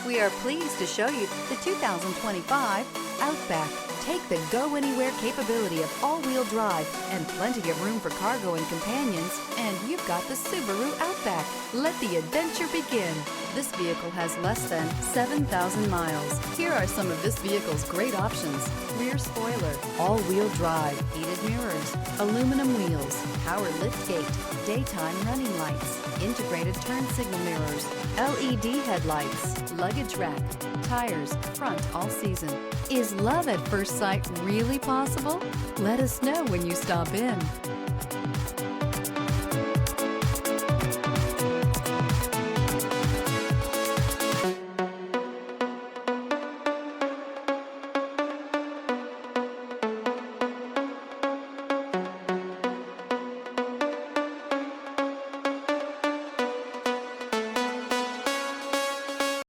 We are pleased to show you the 2025 Outback. Take the go-anywhere capability of all-wheel drive and plenty of room for cargo and companions, and you've got the Subaru Outback. Let the adventure begin. This vehicle has less than 7,000 miles. Here are some of this vehicle's great options: rear spoiler, all-wheel drive, heated mirrors, aluminum wheels, power liftgate, daytime running lights, integrated turn signal mirrors, LED headlights, luggage rack, tires, front all season. Is love at first sight really possible? Let us know when you stop in.